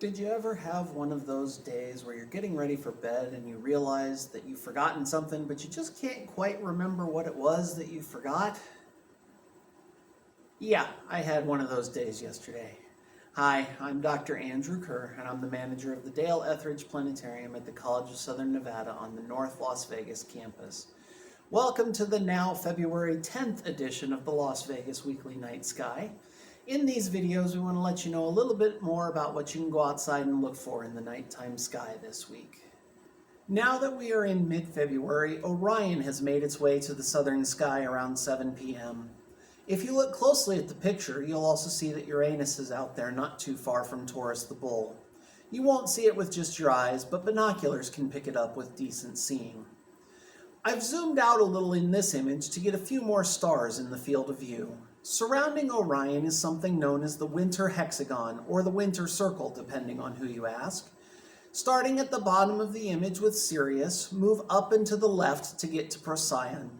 Did you ever have one of those days where you're getting ready for bed and you realize that you've forgotten something, but you just can't quite remember what it was that you forgot? Yeah, I had one of those days yesterday. Hi, I'm Dr. Andrew Kerr, and I'm the manager of the Dale Etheridge Planetarium at the College of Southern Nevada on the North Las Vegas campus. Welcome to the now February 10th edition of the Las Vegas Weekly Night Sky. In these videos, we want to let you know a little bit more about what you can go outside and look for in the nighttime sky this week. Now that we are in mid-February, Orion has made its way to the southern sky around 7 p.m. If you look closely at the picture, you'll also see that Uranus is out there not too far from Taurus the Bull. You won't see it with just your eyes, but binoculars can pick it up with decent seeing. I've zoomed out a little in this image to get a few more stars in the field of view. Surrounding Orion is something known as the winter hexagon, or the winter circle, depending on who you ask. Starting at the bottom of the image with Sirius, move up and to the left to get to Procyon.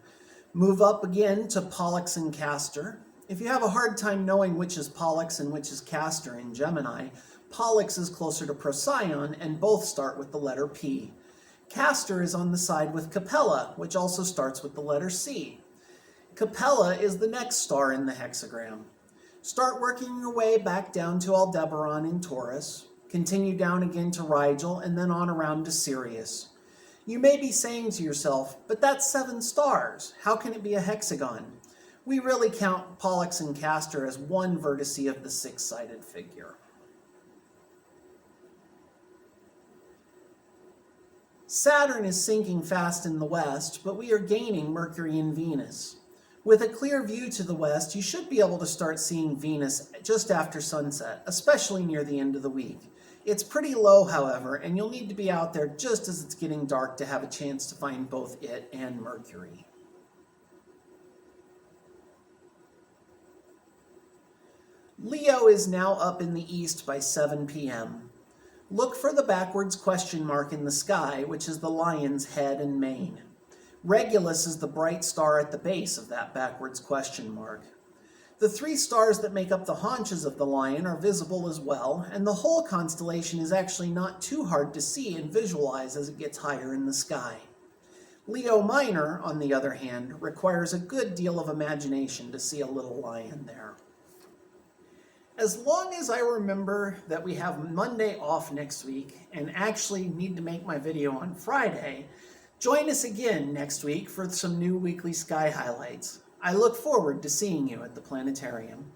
Move up again to Pollux and Castor. If you have a hard time knowing which is Pollux and which is Castor in Gemini, Pollux is closer to Procyon, and both start with the letter P. Castor is on the side with Capella, which also starts with the letter C. Capella is the next star in the hexagram. Start working your way back down to Aldebaran in Taurus, continue down again to Rigel, and then on around to Sirius. You may be saying to yourself, but that's 7 stars. How can it be a hexagon? We really count Pollux and Castor as one vertice of the 6-sided figure. Saturn is sinking fast in the west, but we are gaining Mercury and Venus. With a clear view to the west, you should be able to start seeing Venus just after sunset, especially near the end of the week. It's pretty low, however, and you'll need to be out there just as it's getting dark to have a chance to find both it and Mercury. Leo is now up in the east by 7 p.m. Look for the backwards question mark in the sky, which is the lion's head and mane. Regulus is the bright star at the base of that backwards question mark. The 3 stars that make up the haunches of the lion are visible as well, and the whole constellation is actually not too hard to see and visualize as it gets higher in the sky. Leo Minor, on the other hand, requires a good deal of imagination to see a little lion there. As long as I remember that we have Monday off next week and actually need to make my video on Friday, join us again next week for some new weekly sky highlights. I look forward to seeing you at the planetarium.